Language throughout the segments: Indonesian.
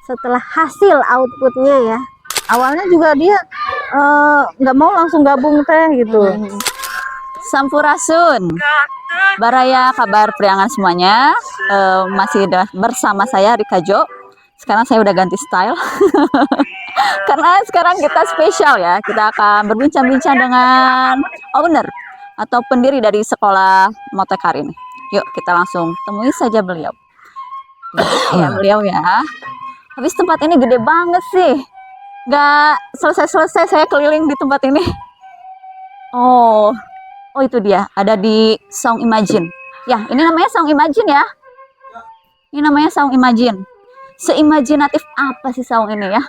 setelah hasil outputnya ya. Awalnya juga dia nggak mau langsung gabung teh gitu. Sampurasun, Baraya kabar priangan semuanya. Masih bersama saya Rika Jo. Sekarang saya udah ganti style karena sekarang kita spesial ya. Kita akan berbincang-bincang dengan owner atau pendiri dari sekolah Motekar ini. Yuk kita langsung temui saja beliau. Ya beliau ya. Habis tempat ini gede banget sih. Gak selesai-selesai saya keliling di tempat ini. Oh itu dia, ada di Sound Imagine. Ya, ini namanya Sound Imagine ya. Ini namanya Sound Imagine. Seimajinatif apa sih Sound ini ya?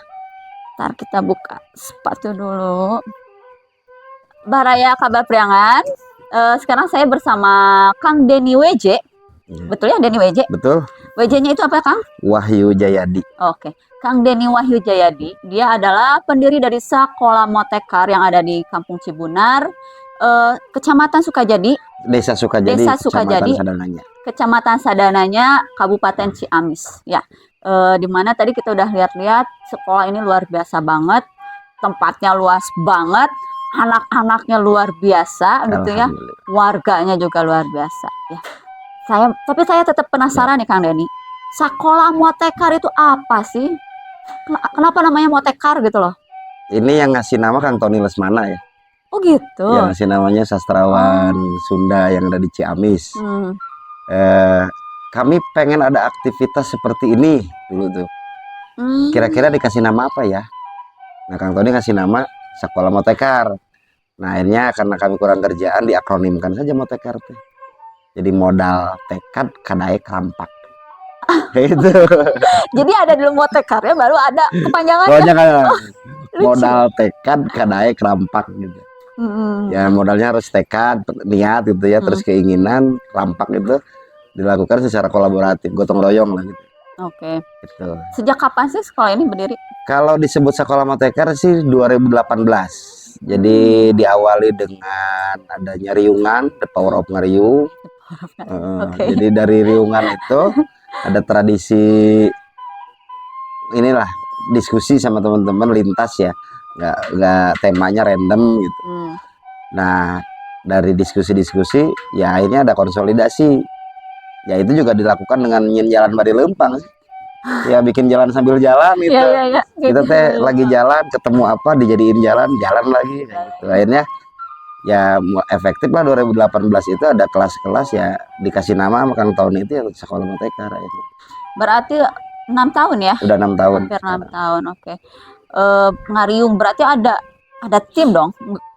Ntar kita buka sepatu dulu. Baraya kabar priangan. Sekarang saya bersama Kang Denny WJ. Betul ya, Denny WJ? Betul. WJ-nya itu apa, Kang? Wahyu Jayadi. Oke. Kang Denny Wahyu Jayadi, dia adalah pendiri dari Sekolah Motekar yang ada di Kampung Cibunar, Kecamatan Sukajadi, Desa Sukajadi, Desa Sukajadi, Kecamatan Sadananya, Kabupaten Ciamis. Ya, di mana tadi kita udah lihat-lihat sekolah ini luar biasa banget, tempatnya luas banget, anak-anaknya luar biasa, gitu ya, warganya juga luar biasa. Ya, tapi saya tetap penasaran nih Kang Denny, Sekolah Motekar itu apa sih? Kenapa namanya Motekar gitu loh? Ini yang ngasih nama Kang Tony Lesmana ya. Oh gitu. Yang ngasih namanya sastrawan Sunda yang ada di Ciamis. Kami pengen ada aktivitas seperti ini dulu tuh. Kira-kira dikasih nama apa ya? Nah Kang Tony ngasih nama Sekolah Motekar. Nah akhirnya karena kami kurang kerjaan diakronimkan saja Motekar tuh. Jadi modal tekad kadai kerampak. Itu. Jadi ada dulu Motekar ya, baru ada kepanjangannya. Kepanjangan. Modal tekad kadai kerampak gitu. Ya modalnya harus tekad, niat gitu ya, terus keinginan, kerampak gitu dilakukan secara kolaboratif, gotong royong lah gitu. Oke. Gitu. Sejak kapan sih sekolah ini berdiri? Kalau disebut Sekolah Motekar sih 2018. Jadi diawali dengan adanya riungan, The Power of Ngeriung. Jadi dari riungan itu ada tradisi inilah, diskusi sama teman-teman lintas ya, nggak temanya random gitu. Nah dari diskusi ya akhirnya ada konsolidasi ya, itu juga dilakukan dengan nyin jalan bari lempang sih. Ya bikin jalan sambil jalan gitu. Kita teh lagi jalan ketemu apa dijadiin jalan lagi gitu. Akhirnya ya efektif lah 2018 itu ada kelas-kelas ya dikasih nama Kang Tony itu ya Sekolah Motekar itu. Berarti 6 tahun ya? Udah 6 tahun. Hampir 6 tahun, oke. Ngariung berarti ada tim dong?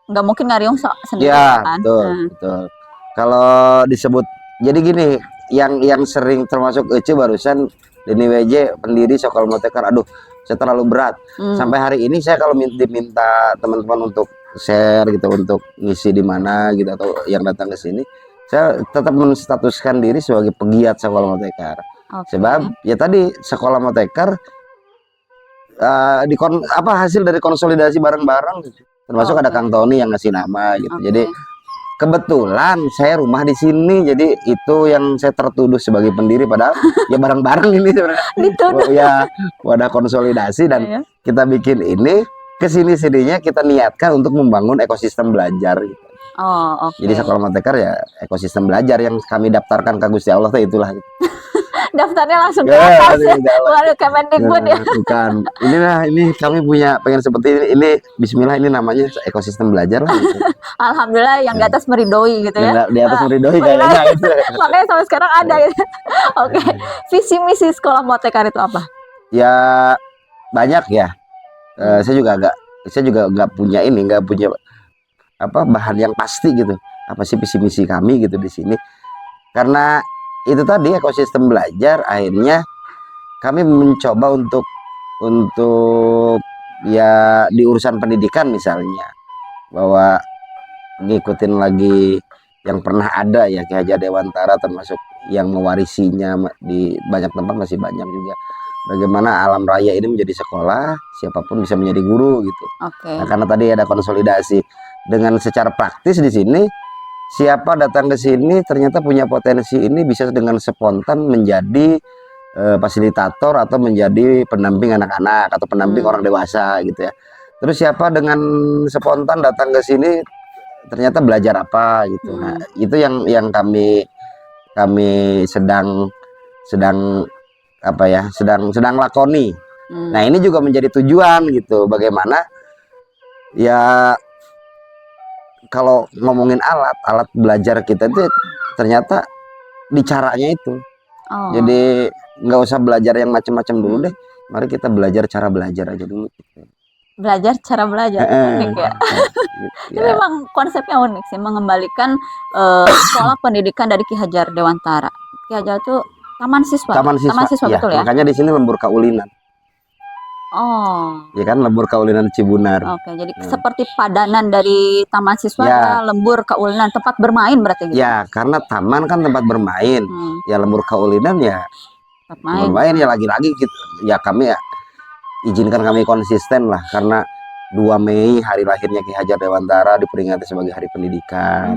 Nggak mungkin ngariung sendiri ya, kan? Betul. Kalau disebut jadi gini, yang sering termasuk Ece barusan Denny WJ pendiri Sekolah Motekar. Aduh, saya terlalu berat. Sampai hari ini saya kalau diminta teman-teman untuk share gitu, untuk ngisi di mana gitu atau yang datang ke sini, saya tetap menstatuskan diri sebagai pegiat Sekolah Motekar. Sebab ya tadi Sekolah Motekar hasil dari konsolidasi bareng-bareng gitu. Termasuk ada Kang Tony yang ngasih nama gitu. Jadi kebetulan saya rumah di sini, jadi itu yang saya tertuduh sebagai pendiri, padahal ya bareng-bareng ini sebenarnya. Ya wadah konsolidasi dan kita bikin ini kesini-sininya kita niatkan untuk membangun ekosistem belajar gitu. Jadi Sekolah Motekar ya ekosistem belajar yang kami daftarkan ke Gusti Allah itulah gitu. Daftarnya langsung ke atas ya, baru Kemendikbud ya. Bukan, ini kami punya pengen seperti ini bismillah, ini namanya ekosistem belajar lah gitu. Alhamdulillah yang di atas meridoi gitu ya. Di atas meridoi kayaknya gitu. Makanya sampai sekarang ada gitu. Oke. Visi misi Sekolah Motekar itu apa? Ya banyak ya. Saya juga nggak punya bahan yang pasti gitu. Apa sih visi misi kami gitu di sini? Karena itu tadi ekosistem belajar, akhirnya kami mencoba untuk ya di urusan pendidikan misalnya, bahwa ngikutin lagi yang pernah ada ya Ki Hajar Dewantara, termasuk yang mewarisinya di banyak tempat masih banyak juga. Bagaimana alam raya ini menjadi sekolah, siapapun bisa menjadi guru gitu. Nah, karena tadi ada konsolidasi dengan secara praktis di sini, siapa datang ke sini ternyata punya potensi ini bisa dengan spontan menjadi fasilitator atau menjadi pendamping anak-anak atau pendamping orang dewasa gitu ya. Terus siapa dengan spontan datang ke sini ternyata belajar apa gitu. Nah, itu yang kami sedang apa ya, sedang lakoni. Nah, ini juga menjadi tujuan gitu. Bagaimana ya, kalau ngomongin alat belajar kita itu ternyata di caranya itu. Jadi nggak usah belajar yang macam-macam dulu deh. Mari kita belajar cara belajar aja dulu gitu. Belajar cara belajar, unik ya. Itu memang konsepnya unik sih, mengembalikan sekolah pendidikan dari Ki Hajar Dewantara. Ki Hajar itu taman siswa ya, betul ya. Makanya di sini lembur kaulinan. Oh, Ya kan, lembur kaulinan Cibunar. oke. Jadi seperti padanan dari taman siswa ya, lembur kaulinan, tempat bermain berarti gitu. Ya, karena taman kan tempat bermain. Ya lembur kaulinan ya bermain ya, lagi-lagi gitu. Ya kami ya izinkan kami konsisten lah, karena 2 Mei hari lahirnya Ki Hajar Dewantara diperingati sebagai Hari Pendidikan.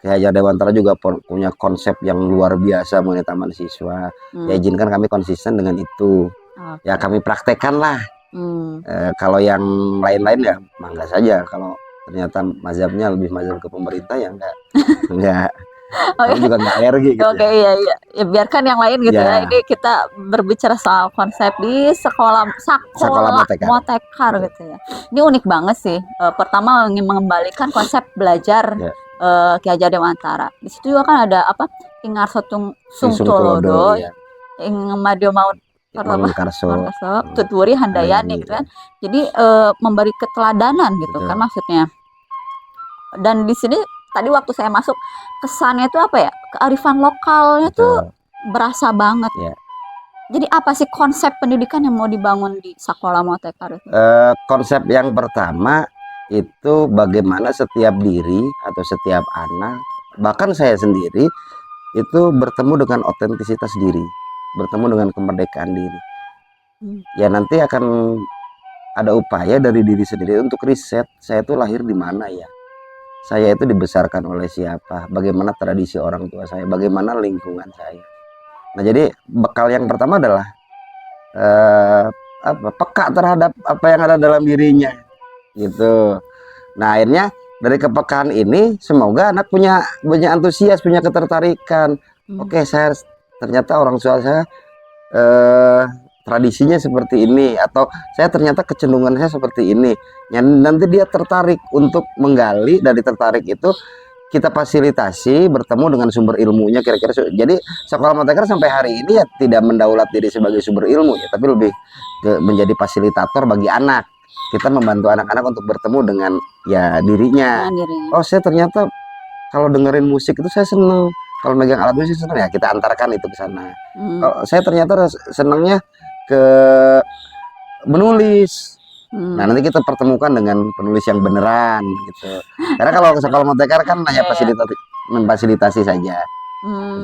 Ki Hajar Dewantara juga punya konsep yang luar biasa mengenai taman siswa. Ya izinkan kami konsisten dengan itu. Ya kami praktekkan lah. Kalau yang lain-lain ya mangga saja. Kalau ternyata mazhabnya lebih mazhab ke pemerintah ya enggak. Kami juga nggak alergi gitu. Oke, iya. Ya, biarkan yang lain gitu ya. Ini kita berbicara soal konsep di sekolah Motekar gitu ya. Ini unik banget sih. Pertama ingin mengembalikan konsep belajar Ki Hajar Dewantara. Di situ juga kan ada apa? Ingar Sotung Sungtolodo, ing Madio Maut Karso, Tutwuri Handayani gitu kan. Jadi memberi keteladanan gitu kan maksudnya. Dan di sini tadi waktu saya masuk, kesannya itu apa ya, kearifan lokalnya tuh berasa banget. Jadi apa sih konsep pendidikan yang mau dibangun di Sekolah Motekar itu? Konsep yang pertama itu bagaimana setiap diri atau setiap anak, bahkan saya sendiri, itu bertemu dengan otentisitas diri, bertemu dengan kemerdekaan diri. Ya nanti akan ada upaya dari diri sendiri untuk riset, saya itu lahir di mana ya, saya itu dibesarkan oleh siapa, bagaimana tradisi orang tua saya, bagaimana lingkungan saya. Nah jadi bekal yang pertama adalah peka terhadap apa yang ada dalam dirinya gitu. Nah akhirnya dari kepekaan ini semoga anak punya antusias, punya ketertarikan. Oke, saya ternyata orang tua saya tradisinya seperti ini, atau saya ternyata kecenderungan saya seperti ini. Nanti dia tertarik untuk menggali, dari tertarik itu kita fasilitasi bertemu dengan sumber ilmunya kira-kira. Jadi Sekolah Motekar sampai hari ini ya tidak mendaulat diri sebagai sumber ilmu ya, tapi lebih menjadi fasilitator bagi anak. Kita membantu anak-anak untuk bertemu dengan ya dirinya. Oh, saya ternyata kalau dengerin musik itu saya seneng, kalau megang alat musik seneng, ya kita antarkan itu ke sana. Kalau saya ternyata senengnya ke menulis. Nah nanti kita pertemukan dengan penulis yang beneran gitu. Karena kalau Sekolah Motekar kan hanya memfasilitasi saja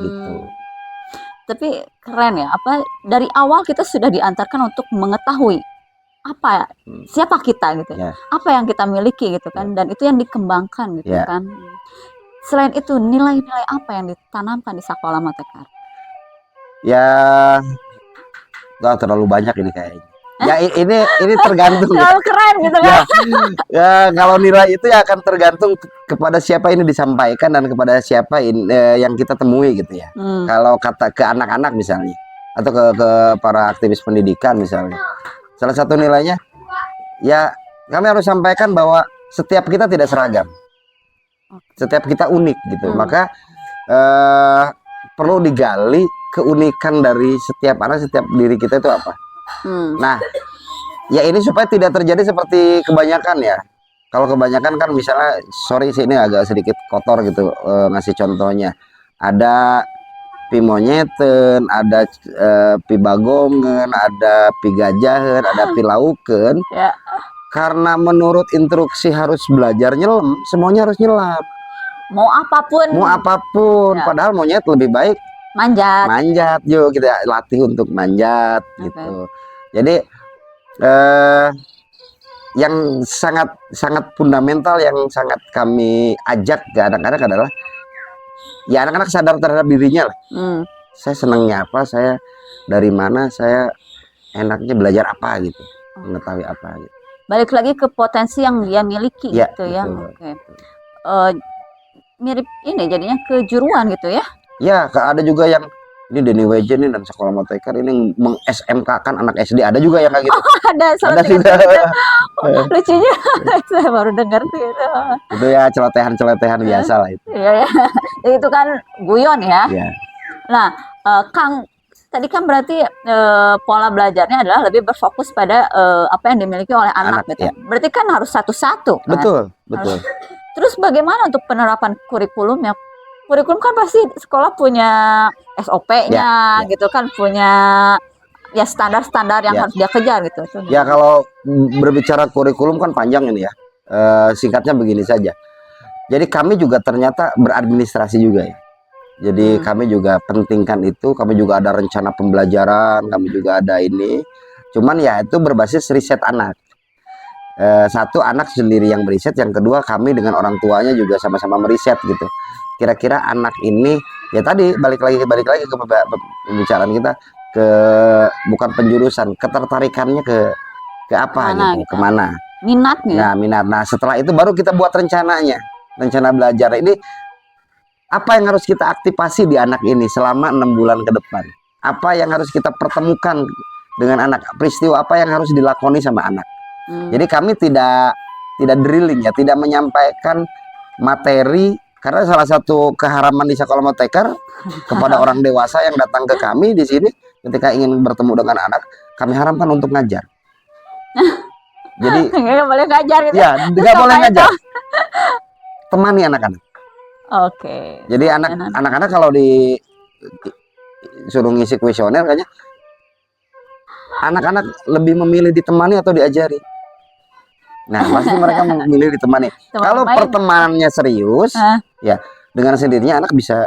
gitu. Tapi keren ya, apa dari awal kita sudah diantarkan untuk mengetahui apa siapa kita gitu, apa yang kita miliki gitu kan, dan itu yang dikembangkan gitu kan. Selain itu nilai-nilai apa yang ditanamkan di Sekolah Motekar? Ya terlalu banyak ini kayaknya. Ya ini tergantung. Terlalu keren gitu kan. Ya kalau nilai itu ya akan tergantung kepada siapa ini disampaikan dan kepada siapa yang kita temui gitu ya. Kalau kata ke anak-anak misalnya, atau ke para aktivis pendidikan misalnya, salah satu nilainya ya kami harus sampaikan bahwa setiap kita tidak seragam, setiap kita unik gitu. Maka perlu digali keunikan dari setiap anak, setiap diri kita itu apa. Nah, ya ini supaya tidak terjadi seperti kebanyakan ya. Kalau kebanyakan kan misalnya, sorry sih ini agak sedikit kotor gitu ngasih contohnya. Ada pi monyeten, ada pi bagongen, ada pi gajahen, ada pi lauken. Karena menurut instruksi harus belajar nyelam, semuanya harus nyelam. Mau apapun. Padahal monyet lebih baik manjat, yuk kita latih untuk manjat gitu. Jadi yang sangat fundamental yang sangat kami ajak ke anak-anak adalah ya anak-anak sadar terhadap dirinya lah. Saya senangnya apa, saya dari mana saya enaknya belajar apa gitu, mengetahui apa gitu. Balik lagi ke potensi yang dia miliki Ya, gitu ya. betul. Oke. Mirip ini jadinya kejuruan gitu ya. Ya, ada juga yang ini Denny Wejen nih dan Sekolah Moteker ini meng-SMK-kan anak SD, ada juga yang kayak gitu. Ada Ada seletingan juga. gitu. Lucunya saya baru dengar tuh itu. Itu ya celotehan-celotehan biasa lah itu. Iya ya. Itu kan guyon ya. Ya, Nah, Kang, tadi kan berarti pola belajarnya adalah lebih berfokus pada apa yang dimiliki oleh anak, Anak, gitu. ya. Berarti kan harus satu-satu, kan? betul, betul. Terus bagaimana untuk penerapan kurikulumnya? Kurikulum kan pasti sekolah punya SOP-nya, Ya. gitu kan, punya ya standar-standar yang Ya. harus dia kejar gitu. Itu Ya kalau berbicara kurikulum kan panjang ini ya. Singkatnya begini saja. Jadi kami juga ternyata beradministrasi juga ya. Jadi kami juga pentingkan itu, kami juga ada rencana pembelajaran, kami juga ada ini. Cuman ya itu berbasis riset anak. Satu anak sendiri yang meriset, yang kedua kami dengan orang tuanya juga sama-sama meriset gitu. Kira-kira anak ini ya tadi balik lagi ke pembicaraan kita ke bukan penjurusan, ketertarikannya ke apa Kemana gitu, gitu. kemana. minatnya. Nah, minat. Nah, setelah itu baru kita buat rencananya. Rencana belajar ini apa yang harus kita aktifasi di anak ini selama 6 bulan ke depan? Apa yang harus kita pertemukan dengan anak? Peristiwa apa yang harus dilakoni sama anak? Jadi kami tidak drilling ya, tidak menyampaikan materi, karena salah satu keharaman di Sekolah Moteker kepada orang dewasa yang datang ke kami di sini ketika ingin bertemu dengan anak, kami haramkan untuk ngajar. Jadi Nggak boleh ngajar gitu. ya nggak boleh ngajar, temani anak-anak. Oke. Jadi anak-anak kalau suruh ngisi kuesioner kayaknya anak-anak lebih memilih ditemani atau diajari. Nah, pasti mereka memilih ditemani. Kalau Teman-teman. pertemanannya serius, ya dengan sendirinya anak bisa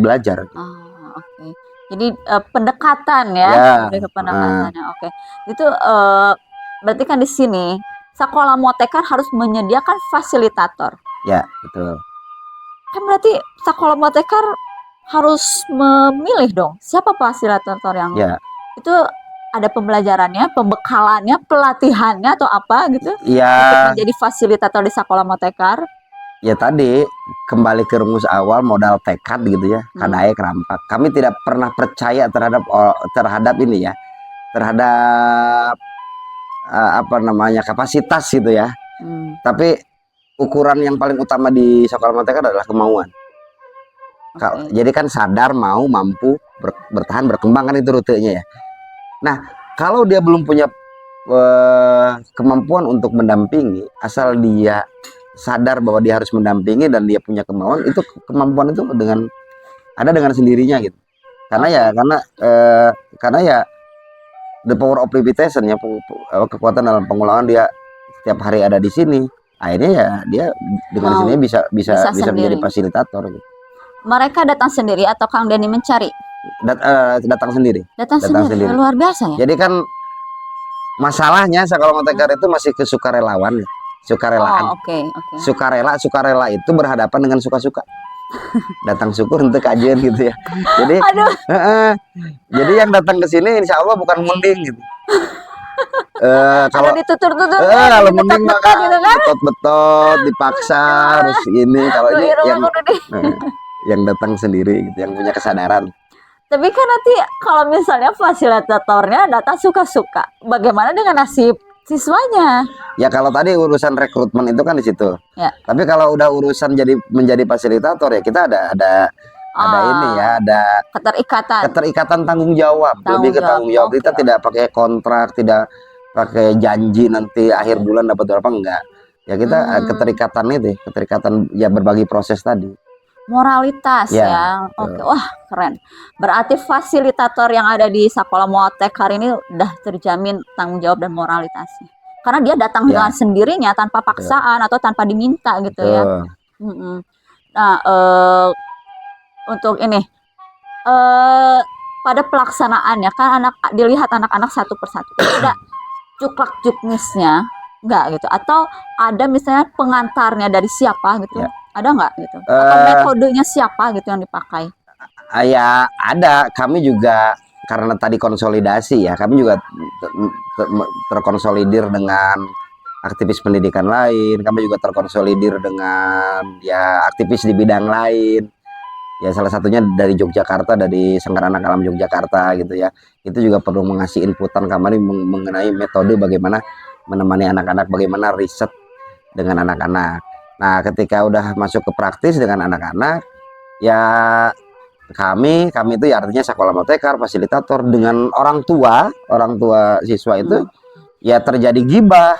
belajar. Oh, oke. Jadi pendekatan ya, Ya, lebih ke pendekatannya. Oke. Itu berarti kan di sini Sekolah Moteker harus menyediakan fasilitator. Ya, betul. Kan berarti Sekolah Moteker harus memilih dong siapa fasilitator yang Ya, itu ada pembelajarannya, pembekalannya, pelatihannya atau apa gitu untuk ya, menjadi fasilitator di Sekolah Moteker. ya tadi kembali ke rumus awal modal tekad gitu ya, kadai kerampak. Kami tidak pernah percaya terhadap ini ya, terhadap apa namanya kapasitas gitu ya. Tapi ukuran yang paling utama di Sekolah Moteker adalah kemauan. Jadi kan sadar, mau, mampu, bertahan, berkembang, kan itu rutenya ya. Nah, kalau dia belum punya kemampuan untuk mendampingi, asal dia sadar bahwa dia harus mendampingi dan dia punya kemauan, itu kemampuan itu ada dengan sendirinya gitu. Karena ya the power of repetition ya, kekuatan dalam pengulangan, dia setiap hari ada di sini. Akhirnya ya dia dengan sendirinya bisa menjadi fasilitator gitu. Mereka datang sendiri atau Kang Denny mencari? Datang sendiri. Datang sendiri. Luar biasa ya. Jadi kan masalahnya Sekolah Moteker itu masih ke sukarelawan, sukarelaan. Oh, oke. Sukarela itu berhadapan dengan suka-suka. Datang syukur untuk kajian gitu ya. Jadi jadi yang datang ke sini insya Allah bukan munding gitu. Kalau ditutur-tutur kalau munding maka gitu kan? betot dipaksa harus ini. Kalau ini yang datang sendiri gitu, yang punya kesadaran. Tapi kan nanti kalau misalnya fasilitatornya datang suka-suka, bagaimana dengan nasib siswanya? Ya kalau tadi urusan rekrutmen itu kan di situ. Ya. Tapi kalau udah urusan menjadi fasilitator ya kita ada ini ya, ada keterikatan tanggung jawab. Lebih ke tanggung jawab. Kita tidak pakai kontrak, tidak pakai janji nanti akhir bulan dapat berapa, enggak. Ya kita keterikatan ya berbagi proses tadi. Moralitas ya. Oke. Wah, keren. Berarti fasilitator yang ada di Sekolah Moteker ini udah terjamin tanggung jawab dan moralitasnya. Karena dia datang dengan sendirinya tanpa paksaan atau tanpa diminta gitu ya. Nah, untuk ini pada pelaksanaannya kan dilihat anak-anak satu persatu. Tidak cuklak-cuknisnya enggak gitu, atau ada misalnya pengantarnya dari siapa gitu. Ada nggak gitu? Atau metodenya siapa gitu yang dipakai? Ya ada, kami juga karena tadi konsolidasi ya, kami juga terkonsolidir dengan aktivis pendidikan lain, kami juga terkonsolidir dengan ya aktivis di bidang lain. Ya salah satunya dari Yogyakarta, dari Sanggar Anak Alam Yogyakarta gitu ya. Itu juga perlu mengasih inputan kami mengenai metode bagaimana menemani anak-anak, bagaimana riset dengan anak-anak. Nah, ketika udah masuk ke praktis dengan anak-anak, ya kami itu ya artinya sekolah motekar, fasilitator dengan orang tua siswa itu ya terjadi gibah,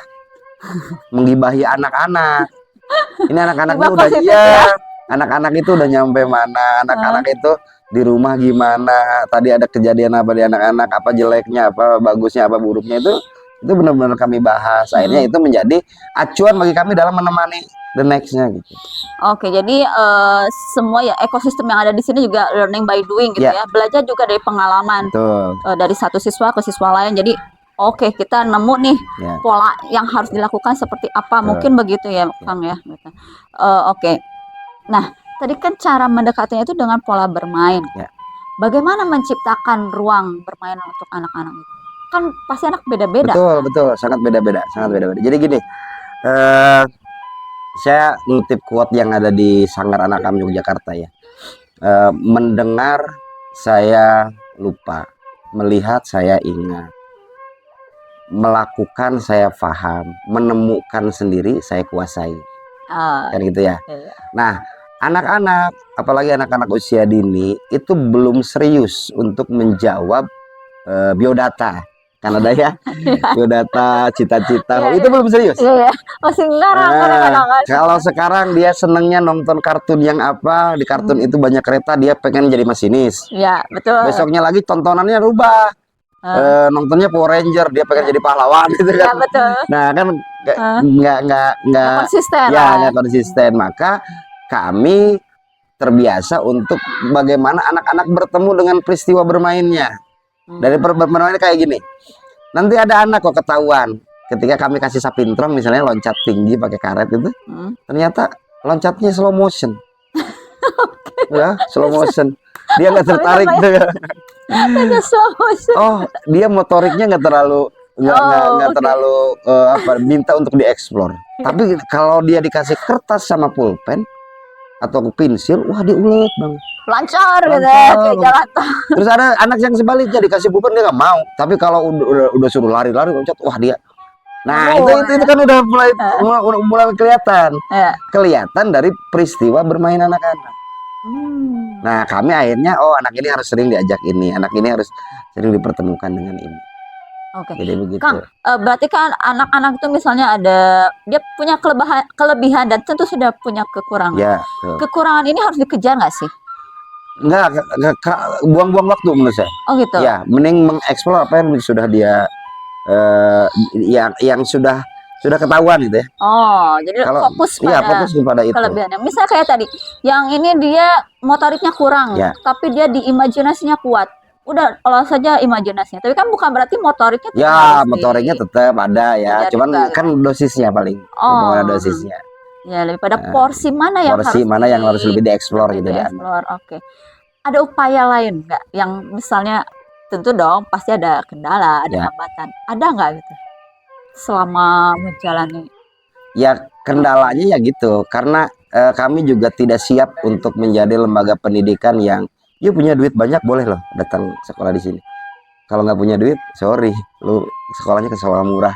menggibahi anak-anak. Ini anak-anaknya udah anak-anak itu udah nyampe mana, anak-anak itu di rumah gimana, tadi ada kejadian apa di anak-anak, apa jeleknya, apa bagusnya, apa buruknya, itu benar-benar kami bahas. Akhirnya itu menjadi acuan bagi kami dalam menemani the next-nya gitu. Oke, jadi semua ya ekosistem yang ada di sini juga learning by doing gitu ya. Belajar juga dari pengalaman. Dari satu siswa ke siswa lain. Jadi oke, kita nemu nih pola yang harus dilakukan seperti apa. Mungkin begitu ya, Kang ya. Oke. Nah, tadi kan cara mendekatinya itu dengan pola bermain. Bagaimana menciptakan ruang bermain untuk anak-anak itu? Kan pasti anak beda-beda. Betul, sangat beda-beda. Jadi gini, saya ngutip quote yang ada di Sanggar Anak Alam Yogyakarta ya. Mendengar saya lupa, melihat saya ingat, melakukan saya paham, menemukan sendiri saya kuasai. Kan gitu ya. Nah, anak-anak, apalagi anak-anak usia dini itu belum serius untuk menjawab biodata. Kan ada ya biodata, cita-cita, itu belum serius. Masih ngarang kadang-kadang. Kalau sekarang dia senengnya nonton kartun yang apa, di kartun itu banyak kereta, dia pengen jadi masinis. Ya, betul. Besoknya lagi tontonannya rubah. Nontonnya Power Ranger, dia pengen jadi pahlawan gitu kan. Ya, betul. Nah, kan nggak konsisten. Ya, nggak konsisten. Maka kami terbiasa untuk bagaimana anak-anak bertemu dengan peristiwa bermainnya. Dari bermainnya kayak gini. Nanti ada anak kok ketahuan ketika kami kasih sapintrong misalnya loncat tinggi pakai karet itu, ternyata loncatnya slow motion. Ya, slow motion. Dia nggak tertarik tuh ya. Oh, dia motoriknya nggak terlalu terlalu minta untuk dieksplor. Tapi kalau dia dikasih kertas sama pulpen atau pensil, wah dia ulet bang, lancar gitu ya, kayak jalan. Terus ada anak yang sebaliknya dikasih pulpen dia nggak mau, tapi kalau udah suruh lari-lari loncat, wah dia. Nah itu kan udah mulai kelihatan dari peristiwa bermain anak-anak. Nah kami akhirnya anak ini harus sering diajak ini, anak ini harus sering dipertemukan dengan ini. Jadi begitu. Kang, berarti kan anak-anak itu misalnya dia punya kelebihan dan tentu sudah punya kekurangan. Ya, kekurangan ini harus dikejar nggak sih? Nggak buang-buang waktu menurut saya. Oh gitu. Ya, mending mengeksplor apa yang sudah dia yang sudah ketahuan gitu ya. Oh, jadi fokus pada itu. Kelebihannya. Misalnya kayak tadi, yang ini dia motoriknya kurang, tapi dia di imajinasinya kuat. Udah olah saja imajinasinya, tapi kan bukan berarti motoriknya motoriknya tetap ada ya, cuman kan dosisnya paling dosisnya ya, lebih pada porsi mana yang harus lebih dieksplor gitu ya. Ada upaya lain nggak yang misalnya, tentu dong pasti ada kendala, ada hambatan, ada nggak gitu selama menjalani? Ya kendalanya ya gitu, karena kami juga tidak siap untuk menjadi lembaga pendidikan yang punya duit banyak boleh loh datang sekolah di sini. Kalau nggak punya duit, sorry, lu sekolahnya ke sekolah murah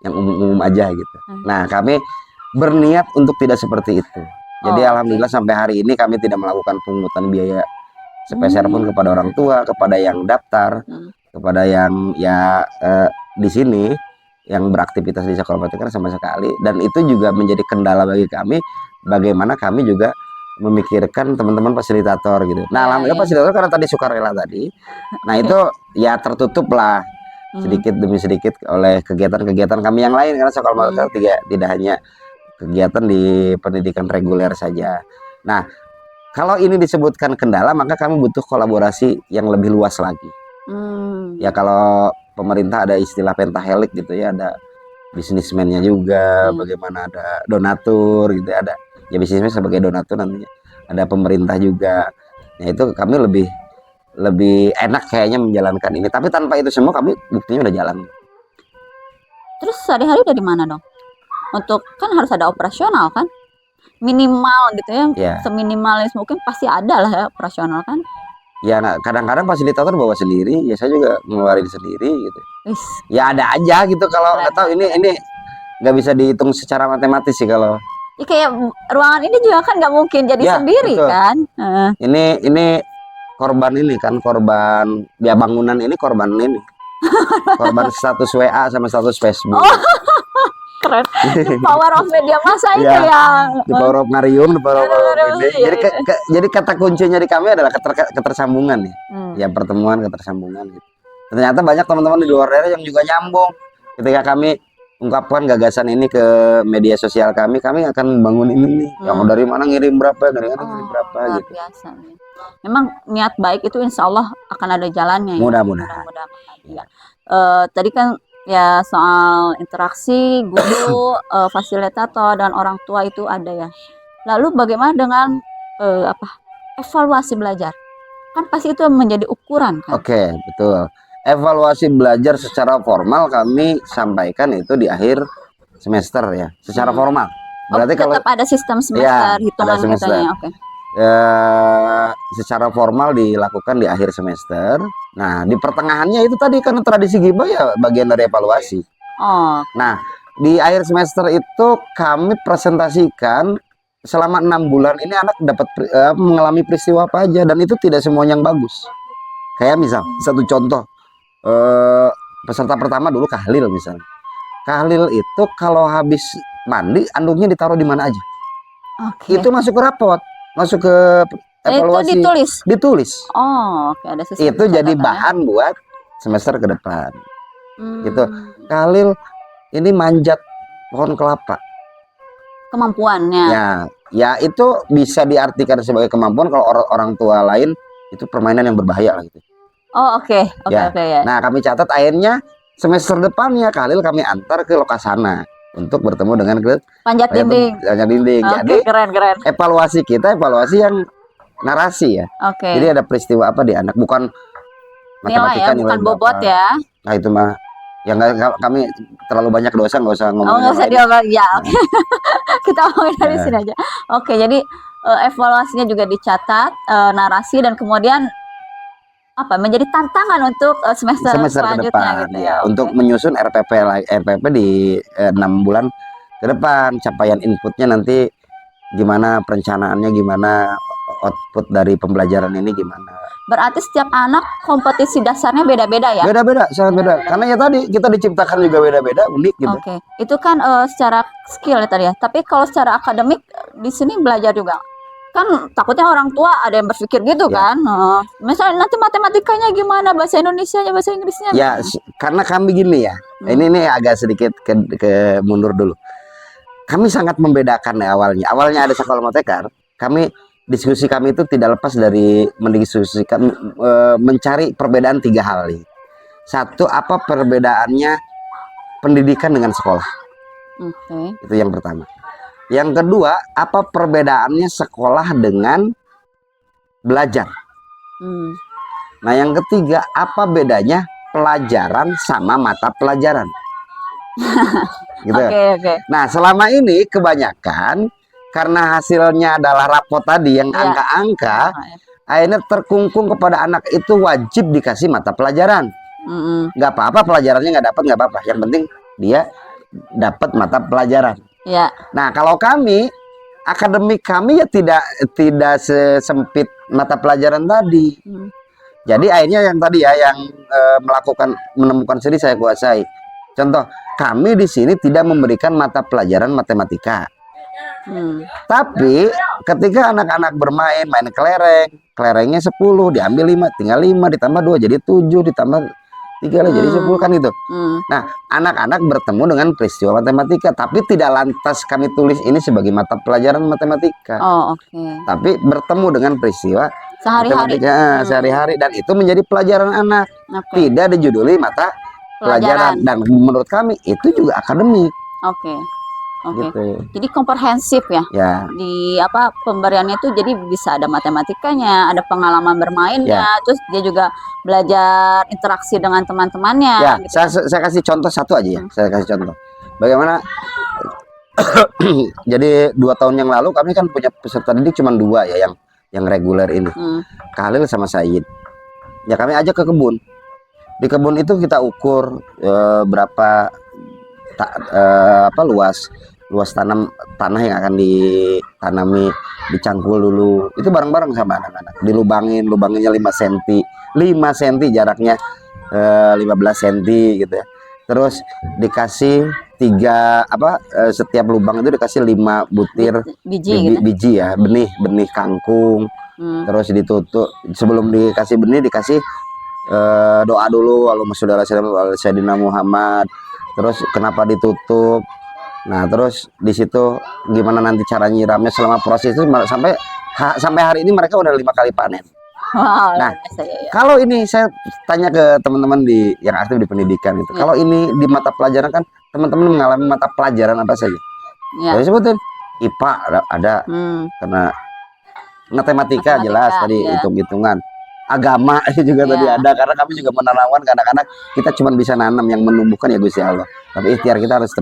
yang umum-umum aja gitu. Nah, kami berniat untuk tidak seperti itu. Jadi alhamdulillah sampai hari ini kami tidak melakukan pungutan biaya sepeser pun kepada orang tua, kepada yang daftar, kepada yang di sini yang beraktivitas di sekolah moteker sama sekali. Dan itu juga menjadi kendala bagi kami, bagaimana kami juga memikirkan teman-teman fasilitator gitu. Nah, alhamdulillah fasilitator karena tadi sukarela tadi. Nah, itu ya tertutup lah sedikit demi sedikit oleh kegiatan-kegiatan kami yang lain, karena sekolah moteker tidak hanya kegiatan di pendidikan reguler saja. Nah, kalau ini disebutkan kendala, maka kami butuh kolaborasi yang lebih luas lagi. Ya kalau pemerintah ada istilah pentahelik gitu ya, ada bisnismennya juga, bagaimana ada donatur gitu, ada ya bisnismen sebagai donatur nantinya, ada pemerintah juga. Nah itu kami lebih lebih enak kayaknya menjalankan ini. Tapi tanpa itu semua kami buktinya udah jalan. Terus sehari-hari udah di mana dong? Untuk kan harus ada operasional kan? Minimal gitu ya, Ya. seminimalis mungkin pasti ada lah ya operasional kan? Ya kadang-kadang fasilitator bawa sendiri, ya saya juga ngeluarin sendiri gitu. Wis, Ya ada aja gitu, kalau nggak tahu ini nggak bisa dihitung secara matematis sih kalau ya kayak ruangan ini juga kan nggak mungkin jadi Ya, sendiri betul. kan? ini korban ini kan korban ya bangunan ini korban ini korban status WA sama status Facebook. Keren. The power of media massa itu Ya, yang Di Power of Marium, di Power of Aduh, ini. iya, Jadi kata kuncinya di kami adalah ketersambungan ya. Hmm. Ya pertemuan, ketersambungan gitu. Ternyata banyak teman-teman di luar daerah yang juga nyambung. Ketika kami ungkapkan gagasan ini ke media sosial kami akan membangun ini nih. Yang dari mana ngirim berapa, dari mana ngirim berapa luar gitu. biasa nih. Memang niat baik itu insya Allah akan ada jalannya. Ya. Mudah-mudahan. Ya. Tadi kan ya soal interaksi guru, fasilitator dan orang tua itu ada ya. Lalu bagaimana dengan evaluasi belajar? Kan pasti itu menjadi ukuran kan? Oke, betul. Evaluasi belajar secara formal kami sampaikan itu di akhir semester ya, secara formal. Berarti kalau tetap ada sistem semester, Ya, hitungan ada semester. gitu ya. Oke. Secara formal dilakukan di akhir semester. Nah, di pertengahannya itu tadi karena tradisi gibah ya bagian dari evaluasi. Oh, Nah, di akhir semester itu kami presentasikan selama 6 bulan ini anak dapat mengalami peristiwa apa aja, dan itu tidak semuanya yang bagus. Kayak misal satu contoh, peserta pertama dulu Kahlil misalnya. Kahlil itu kalau habis mandi anduknya ditaruh di mana aja. oke. Itu masuk ke rapot, masuk ke evaluasi. Itu Ditulis. Oh, oke, ada sistem Itu jadi pencatatan ya. bahan buat semester ke depan. gitu. Hmm, Kahlil ini manjat pohon kelapa. Kemampuannya. Ya itu bisa diartikan sebagai kemampuan. Kalau orang tua lain itu permainan yang berbahaya lah gitu. Oh, oke. Ya. Ya. Nah, kami catat akhirnya semester depannya Kahlil kami antar ke Lokasana untuk bertemu dengan Panjat dinding. dinding. Oke, Jadi keren. evaluasi kita evaluasi yang narasi ya. Oke. Jadi ada peristiwa apa di anak, bukan Nilai ya, bukan bobot berapa. ya. Nah itu mah yang kami terlalu banyak dosa, nggak usah ngomong. Oh, nggak usah diomong. Ya, oke. Kita ngomongin dari Ya. sini aja. Oke, jadi evaluasinya juga dicatat, narasi, dan kemudian menjadi tantangan untuk semester ke selanjutnya depan gitu ya, ya. Oke. untuk menyusun RPP di 6 bulan ke depan, capaian inputnya nanti gimana, perencanaannya gimana, output dari pembelajaran ini gimana. Berarti setiap anak kompetisi dasarnya beda-beda ya? Beda-beda, sangat beda. Karena ya tadi kita diciptakan juga beda-beda, unik gitu. Oke, itu kan secara skill ya tadi ya. Tapi kalau secara akademik di sini belajar juga. Kan takutnya orang tua ada yang berpikir gitu Ya. kan. Misalnya nanti matematikanya gimana, bahasa Indonesianya, bahasa Inggrisnya. Ya, karena kami gini ya. Ini agak sedikit ke mundur dulu. Kami sangat membedakan ya awalnya. Awalnya ada sekolah motekar. Diskusi kami itu tidak lepas dari mendiskusikan mencari perbedaan 3 hal nih. Satu, apa perbedaannya pendidikan dengan sekolah? Oke. Itu yang pertama. Yang kedua, apa perbedaannya sekolah dengan belajar? Nah, yang ketiga, apa bedanya pelajaran sama mata pelajaran? Gitu. Oke. Nah, selama ini kebanyakan karena hasilnya adalah rapot tadi yang Ya. angka-angka, akhirnya terkungkung kepada anak itu wajib dikasih mata pelajaran. Nggak apa-apa pelajarannya nggak apa-apa. Yang penting dia dapat mata pelajaran. Ya. Nah, kalau kami akademik kami ya tidak sesempit mata pelajaran tadi. Jadi akhirnya yang tadi ya yang menemukan sendiri saya kuasai. Contoh, kami di sini tidak memberikan mata pelajaran matematika. Tapi ketika anak-anak bermain, main kelerengnya 10, diambil 5, tinggal 5 ditambah 2 jadi 7, ditambah 3 lah jadi 10 kan itu. Nah, anak-anak bertemu dengan peristiwa matematika, tapi tidak lantas kami tulis ini sebagai mata pelajaran matematika. Oh, oke. Tapi bertemu dengan peristiwa Sehari-hari. matematika sehari-hari, dan itu menjadi pelajaran anak. Oke. Tidak dijuduli mata pelajaran. Dan menurut kami itu juga akademik. Oke. Oke. gitu. Jadi komprehensif ya. Ya, Di apa pemberiannya itu jadi bisa ada matematikanya, ada pengalaman bermainnya, terus dia juga belajar interaksi dengan teman-temannya ya. gitu. Saya kasih contoh satu aja ya. Saya kasih contoh. Bagaimana? Jadi 2 tahun yang lalu kami kan punya peserta didik cuma 2 ya yang reguler ini. Hmm. Khalil sama Said. Ya kami ajak ke kebun. Di kebun itu kita ukur berapa luas tanah yang akan ditanami, dicangkul dulu. Itu bareng-bareng sama anak-anak. Lubanginnya 5 cm. 5 cm jaraknya 15 cm gitu ya. Terus dikasih setiap lubang itu dikasih 5 butir Biji gitu. biji ya, benih kangkung. Terus ditutup, sebelum dikasih benih dikasih doa dulu, Allahumma sholli ala sayyidina Muhammad. Terus kenapa ditutup? Nah, terus di situ gimana nanti cara nyiramnya selama proses itu sampai hari ini mereka udah 5 kali panen. Wow, Nah, biasa, ya. kalau ini saya tanya ke teman-teman yang aktif di pendidikan gitu. Kalau ini di mata pelajaran kan teman-teman mengalami mata pelajaran apa saja? Ya. Saya sebutin IPA ada, karena matematika jelas tadi, hitung-hitungan. Agama juga tadi ada, karena kami juga menanamkan ke anak-anak, kita cuma bisa nanam, yang menumbuhkan ya Gusti Allah. Tapi ikhtiar kita harus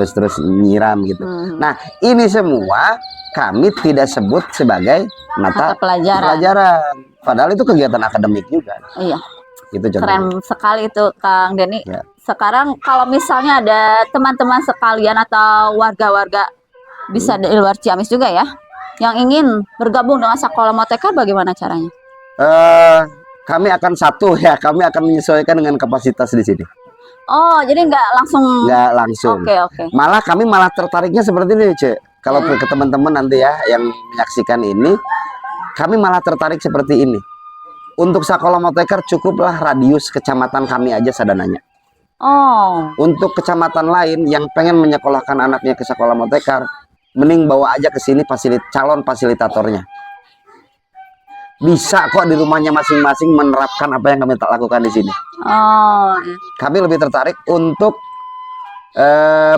terus nyiram gitu. Nah, ini semua kami tidak sebut sebagai mata pelajaran. Padahal itu kegiatan akademik juga. Iya. Itu keren sekali itu Kang Denny. Ya. Sekarang kalau misalnya ada teman-teman sekalian atau warga-warga bisa dari luar Ciamis juga ya, yang ingin bergabung dengan Sekolah Motekar, bagaimana caranya? Kami akan kami akan menyesuaikan dengan kapasitas di sini. Oh, jadi nggak langsung. Oke. Malah kami tertariknya seperti ini, Cek. Kalau ke teman-teman nanti ya yang menyaksikan ini, kami malah tertarik seperti ini. Untuk Sekolah Motekar cukuplah radius kecamatan kami aja sadananya. Oh. Untuk kecamatan lain yang pengen menyekolahkan anaknya ke Sekolah Motekar, mending bawa aja ke sini calon fasilitatornya. Bisa kok di rumahnya masing-masing menerapkan apa yang kami lakukan di sini. Oh. Kami lebih tertarik untuk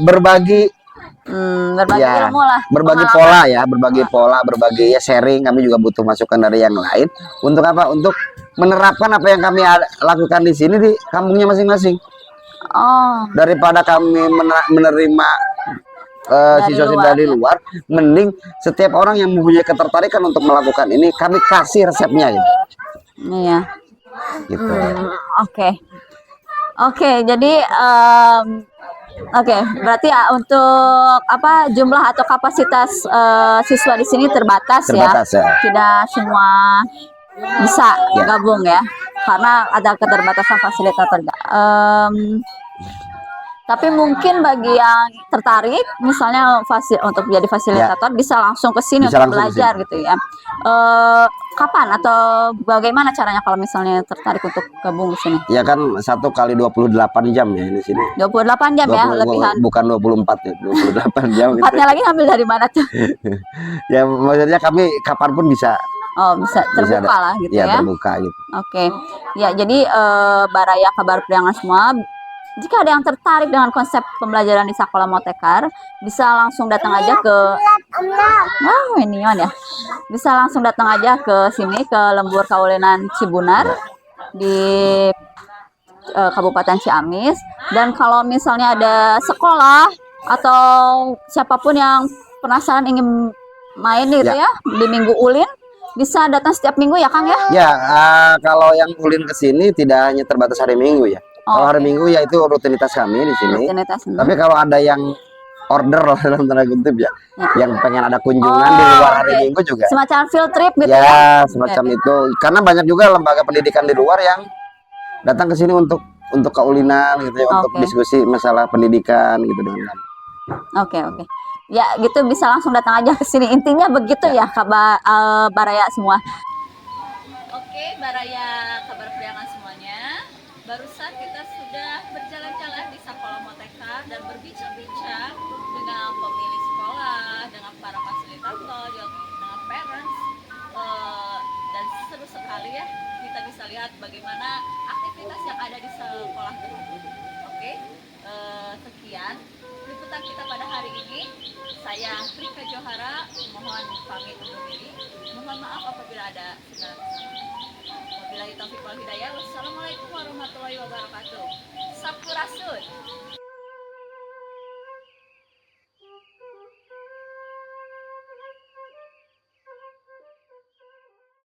berbagi ilmu lah, berbagi pola, berbagi sharing. Kami juga butuh masukan dari yang lain. Untuk apa? Untuk menerapkan apa yang kami lakukan di sini di kampungnya masing-masing. Oh. Daripada kami menerima siswa-siswa dari luar, mending setiap orang yang mempunyai ketertarikan untuk melakukan ini kami kasih resepnya gitu. Iya. Gitu. Oke, jadi berarti ya untuk jumlah atau kapasitas siswa di sini terbatas ya. Tidak semua bisa gabung ya, karena ada keterbatasan fasilitator. Tapi mungkin bagi yang tertarik, misalnya untuk menjadi fasilitator, bisa langsung ke sini untuk belajar gitu ya. Kapan atau bagaimana caranya kalau misalnya tertarik untuk gabung di sini? Ya kan 1 kali 28 jam ya di sini. 28 jam ya, lebihan. Bukan 24 ya, 28 jam. Empatnya lagi ngambil dari mana tuh? Ya maksudnya kami kapanpun bisa. Oh, bisa terbuka lah gitu ya. Terbuka gitu. Oke. Ya, jadi Baraya Kabar Priangan semua, jika ada yang tertarik dengan konsep pembelajaran di Sekolah Motekar, bisa langsung datang aja ke Bisa langsung datang aja ke sini, ke Lembur Kaulenan Cibunar di Kabupaten Ciamis. Dan kalau misalnya ada sekolah atau siapapun yang penasaran ingin main gitu ya di Minggu Ulin, bisa datang setiap minggu ya Kang ya? Ya, kalau yang Ulin ke sini tidak hanya terbatas hari Minggu ya. Kalau hari Minggu ya itu rutinitas kami di sini. Tapi kalau ada yang order dalam tanda kutip ya, yang pengen ada kunjungan di luar hari Minggu juga. Semacam field trip gitu ya? Ya, semacam itu. Karena banyak juga lembaga pendidikan di luar yang datang ke sini untuk kaulinan gitu ya, untuk diskusi masalah pendidikan gitu dengan kami. Oke. Ya, gitu bisa langsung datang aja ke sini. Intinya begitu ya, Baraya semua. Oke, Baraya Kabar Priangan semuanya. Barusan kita sudah berjalan-jalan di Sekolah Motekar dan berbincang-bincang dengan pemilik sekolah, dengan para fasilitator, dengan parents, dan seru sekali ya. Kita bisa lihat bagaimana aktivitas yang ada di sekolah tersebut. Oke, sekian liputan kita pada hari ini. ini. Saya Rika Johara, mohon pamit undur diri. Mohon maaf apabila ada segala kesalahan. Wabillahi taufiq wal hidayah. Wassalamualaikum warahmatullahi wabarakatuh.